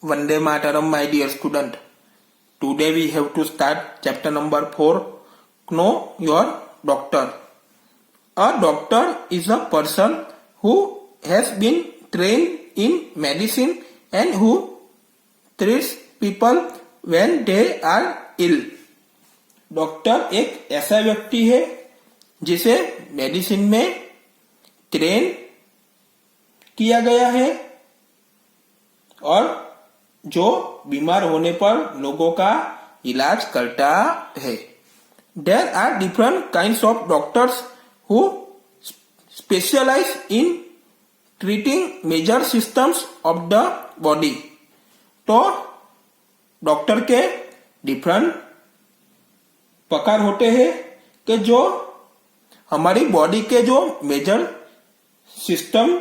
Vande Mataram, my dear student. Today we have to start chapter number 4. Know your doctor. A doctor is a person who has been trained in medicine and who treats people when they are ill. Doctor एक ऐसा व्यक्ति है जिसे medicine में train किया गया है और जो बीमार होने पर लोगों का इलाज करता है. There are different kinds of doctors who specialize in treating major systems of the body. तो डॉक्टर के डिफरेंट प्रकार होते हैं कि जो हमारी बॉडी के जो मेजर सिस्टम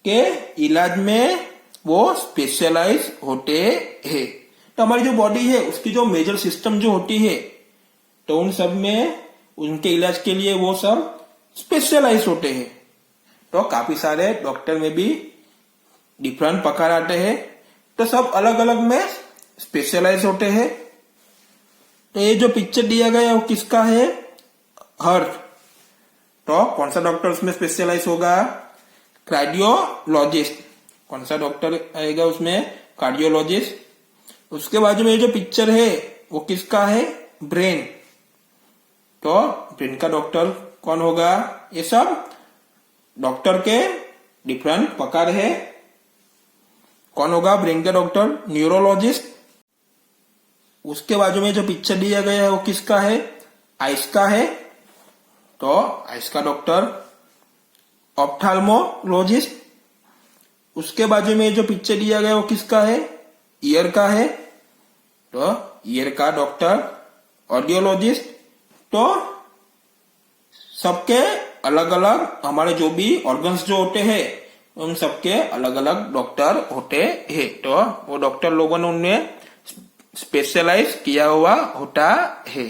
के इलाज में वो स्पेशलाइज होते हैं. तो हमारी जो बॉडी है उसकी जो मेजर सिस्टम जो होती है तो उन सब में उनके इलाज के लिए वो सब स्पेशलाइज होते हैं. तो काफी सारे डॉक्टर में भी डिफरेंट प्रकार आते हैं तो सब अलग अलग में स्पेशलाइज होते हैं. तो ये जो पिक्चर दिया गया है वो किसका है? हार्ट. तो कौन सा डॉक्टर उसमें स्पेशलाइज होगा? कार्डियोलॉजिस्ट. कौन सा डॉक्टर आएगा उसमें? कार्डियोलॉजिस्ट. उसके बाजू में ये जो पिक्चर है वो किसका है? ब्रेन. तो ब्रेन का डॉक्टर कौन होगा? ये सब डॉक्टर के डिफरेंट प्रकार है. कौन होगा ब्रेन का डॉक्टर? न्यूरोलॉजिस्ट. उसके बाजू में जो पिक्चर दिया गया है वो किसका है? आइस का है. तो आइस का डॉक्टर ऑप्थाल्मोलॉजिस्ट. उसके बाजू में जो पिक्चर दिया गया है वो किसका है? ईयर का है. तो ईयर का डॉक्टर ऑडियोलॉजिस्ट. तो सबके अलग अलग हमारे जो भी ऑर्गन्स जो होते हैं उन सबके अलग अलग डॉक्टर होते हैं. तो वो डॉक्टर लोगों ने उनमें स्पेशलाइज किया हुआ होता है.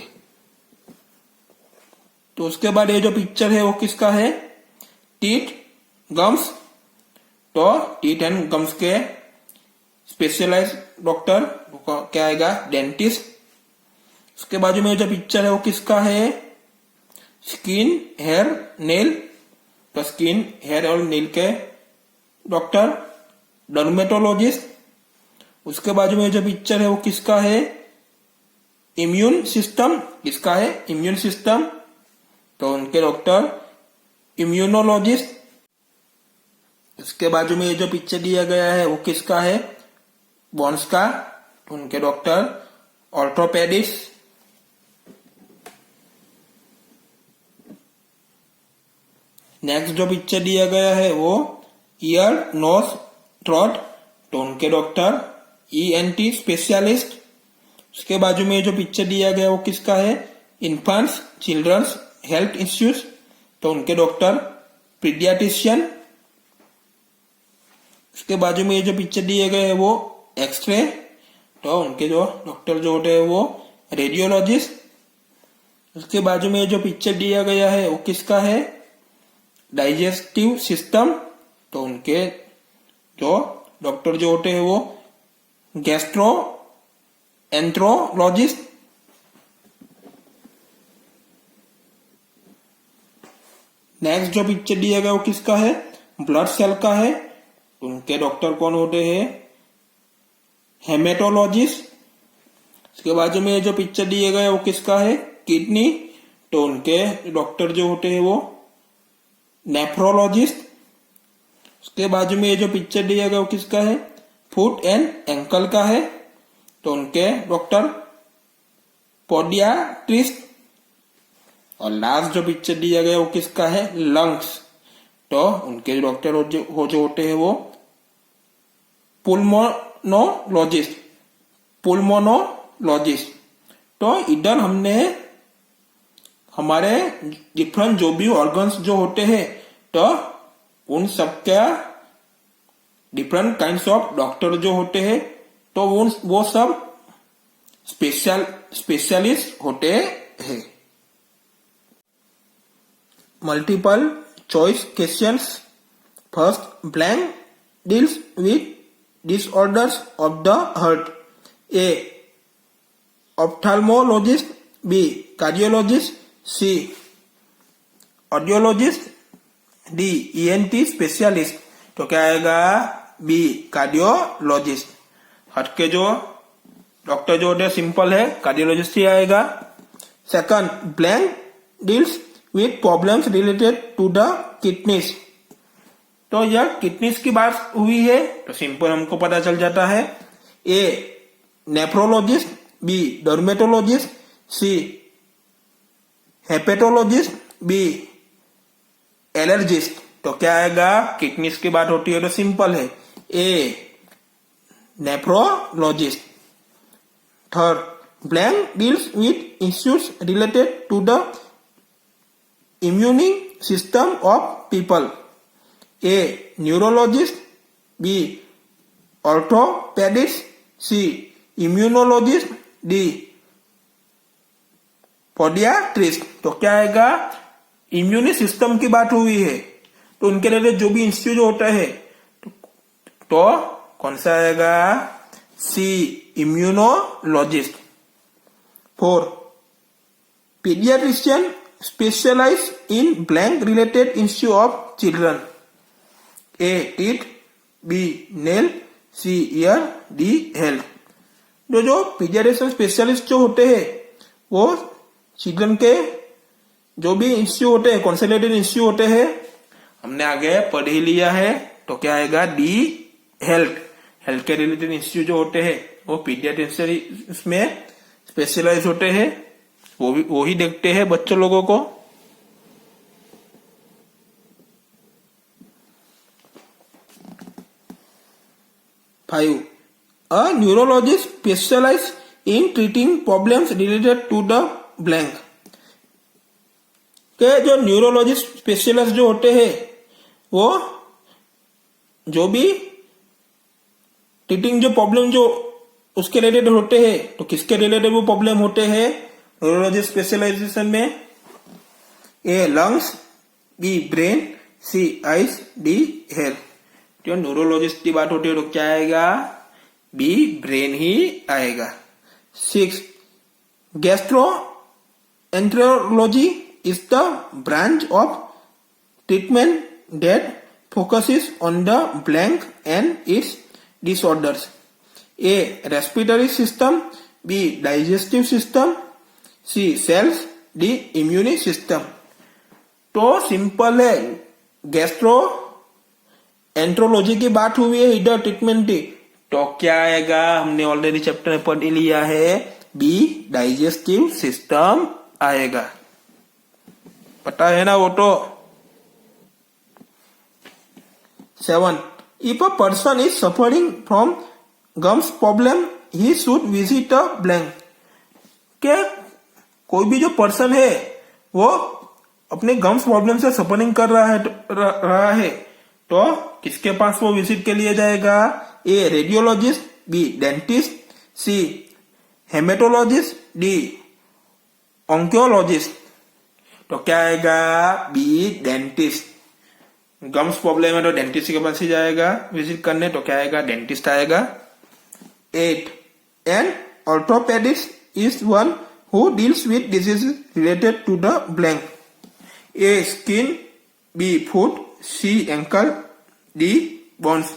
तो उसके बाद ये जो पिक्चर है वो किसका है? Teeth, gums. तो टीथ एंड गम्स के स्पेशलाइज डॉक्टर क्या आएगा? डेंटिस्ट. उसके बाजू में जो पिक्चर है वो किसका है? Skin, hair, nail. तो स्किन, हेयर और नेल के डॉक्टर डर्मेटोलॉजिस्ट. उसके बाजू में जो पिक्चर है वो किसका है? Immune system. किसका है? Immune system. तो उनके डॉक्टर इम्यूनोलॉजिस्ट. उसके बाजू में जो पिक्चर दिया गया है वो किसका है? बोन्स का. उनके डॉक्टर ऑर्थोपेडिस्ट. नेक्स्ट जो पिक्चर दिया गया है वो ईयर, नोज, थ्रोट. तो उनके डॉक्टर ENT स्पेशलिस्ट. उसके बाजू में जो पिक्चर दिया गया वो किसका है? Infants, childrens health issues. तो उनके डॉक्टर पीडियाट्रिशियन. उसके बाजू में जो पिक्चर दिए गए है वो एक्सरे. तो उनके जो डॉक्टर जो होते हैं वो रेडियोलॉजिस्ट. उसके बाजू में जो पिक्चर दिया गया है वो किसका है? Digestive system. तो उनके जो डॉक्टर जो होते हैं वो गैस्ट्रो एंथ्रोलॉजिस्ट. नेक्स्ट जो पिक्चर दिया गया वो किसका है? ब्लड सेल का है. उनके डॉक्टर कौन होते हैं? हेमेटोलॉजिस्ट. उसके बाजू में जो पिक्चर दिया गया वो किसका है? किडनी. तो उनके डॉक्टर जो होते हैं वो नेफ्रोलॉजिस्ट. उसके बाजू में जो पिक्चर दिया गया वो किसका है? फुट एंड एंकल का है. तो उनके डॉक्टर पोडियाट्रिस्ट. और लास्ट जो पिक्चर दिया गया वो किसका है? लंग्स. तो उनके डॉक्टर जो होते हैं वो पुल्मोनोलॉजिस्ट. पुल्मोनोलॉजिस्ट. तो इधर हमने हमारे डिफरेंट जो भी ऑर्गन्स जो होते हैं तो उन सबका डिफरेंट काइंड्स ऑफ डॉक्टर जो होते हैं तो वो सब स्पेशलिस्ट होते हैं. Multiple choice questions. First, blank deals with disorders of the heart. A. Ophthalmologist. B. Cardiologist. C. Audiologist. D. ENT specialist. तो क्या आएगा? B, cardiologist. हार्ट के जो डॉक्टर जो होते सिंपल है, कार्डियोलॉजिस्ट ही आएगा. Second, blank deals with problems related to the kidneys. तो यह किडनीज की बात हुई है तो सिंपल हमको पता चल जाता है. A. Nephrologist. B. Dermatologist. C. Hepatologist. B. Allergist. तो क्या आएगा? किडनीज की बात होती है तो सिंपल है. A. Nephrologist. Third, blank deals with issues related to the immune system of people. A. Neurologist. B. Orthopedist. C. Immunologist. D. Podiatrist. तो क्या आएगा? इम्यून सिस्टम की बात हुई है तो उनके रिलेटेड जो भी इंस्टीट्यूट होता है तो कौन सा आएगा? C. Immunologist. Four, pediatrician specialize in blank related institute of children. A. Teeth. B. Nail. C. Ear. D. Health. जो पीडियाट्रिशियन स्पेशलिस्ट जो होते हैं वो चिल्ड्रन के जो भी इंस्टीट्यूट होते हैं, कंसल्टेटिव इंस्टीट्यूट होते हैं, हमने आगे पढ़ ही लिया है. तो क्या आएगा? डी. हेल्थ. हेल्थ के रिलेटेड इंस्टीट्यूट जो होते हैं वो पीडियाट्रिशियन में स्पेशलाइज होते हैं, वो ही देखते हैं बच्चों लोगों को. 5. A neurologist specializes in treating problems related to the blank. के जो न्यूरोलॉजिस्ट स्पेशलिस्ट जो होते हैं वो जो भी ट्रीटिंग जो प्रॉब्लम जो उसके रिलेटेड होते हैं तो किसके रिलेटेड वो प्रॉब्लम होते हैं न्यूरोलॉजिस्ट स्पेशलाइजेशन में? ए. लंग्स. बी. ब्रेन. सी. आइज. डी. हेयर. जो न्यूरोलॉजिस्ट की बात होती है तो क्या आएगा? बी. ब्रेन ही आएगा. 6. Gastroenterology is the branch of treatment that focuses on the blank and its disorders. A. Respiratory system. B. Digestive system. C. Cells. D. Immune system. तो सिंपल है, गैस्ट्रो एंट्रोलॉजी की बात हुई है इधर ट्रीटमेंट की तो क्या आएगा? हमने ऑलरेडी चैप्टर में पढ़ लिया है. बी. डाइजेस्टिव सिस्टम आएगा. पता है ना वो तो. 7. If a person is suffering from gums problem, he should visit a blank. क्या कोई भी जो पर्सन है वो अपने गम्स प्रॉब्लम से सफरिंग कर रहा है तो किसके पास वो विजिट के लिए जाएगा? ए. रेडियोलॉजिस्ट. बी. डेंटिस्ट. सी. हेमेटोलॉजिस्ट. डी. ऑन्कोलॉजिस्ट. तो क्या आएगा? बी. डेंटिस्ट. गम्स प्रॉब्लम है तो डेंटिस्ट के पास ही जाएगा विजिट करने तो क्या आएगा? डेंटिस्ट आएगा. 8. An orthopaedist is one who deals with disease related to the blank. A. Skin. B. Foot. C. Ankle. D. Bones.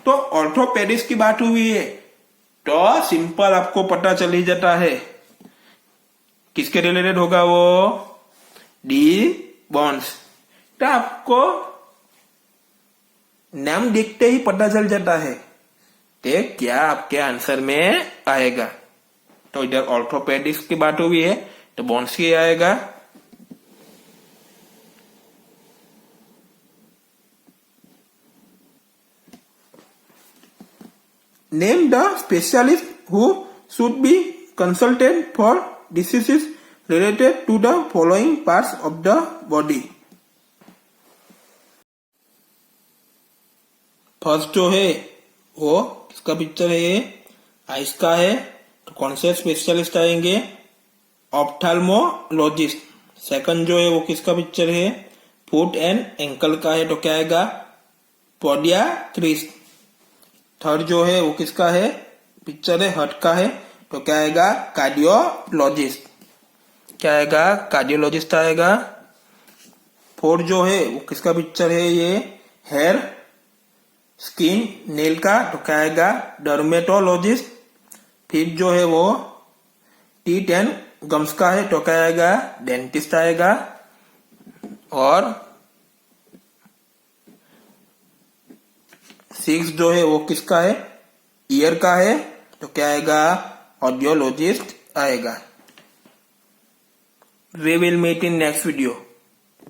तो ऑर्थोपेडिस्ट की बात हुई है तो सिंपल आपको पता चल ही जाता है किसके रिलेटेड होगा वो? डी. बोन्स. तो आपको नाम देखते ही पता चल जाता है तो क्या आपके आंसर में आएगा. तो इधर ऑर्थोपेडिक्स की बात हुई है तो बोन्स की आएगा. Name the specialist who should be consulted for diseases related to the following parts of the body. First जो है वो किसका पिक्चर है? ये आइस का है तो कौन से स्पेशलिस्ट आएंगे? ऑप्थेल्मोलॉजिस्ट. सेकंड जो है वो किसका पिक्चर है? फुट एंड एंकल का है तो क्या आएगा? पोडियाट्रिस्ट. थर्ड जो है वो किसका है, पिक्चर है हर्ट का है, तो क्या आएगा, कार्डियोलॉजिस्ट। क्या आएगा, कार्डियोलॉजिस्ट आएगा। फोर्थ जो है वो किसका पिक्चर है, ये हेयर स्किन नेल का, तो क्या आएगा, डर्मेटोलॉजिस्ट। फिफ्थ जो है वो टीथ एंड गम्स का है, तो क्या आएगा, डेंटिस्ट आएगा। और सिक्स जो है वो किसका है, ईयर का है, तो क्या आएगा, ऑडियोलॉजिस्ट आएगा। We will meet in next video.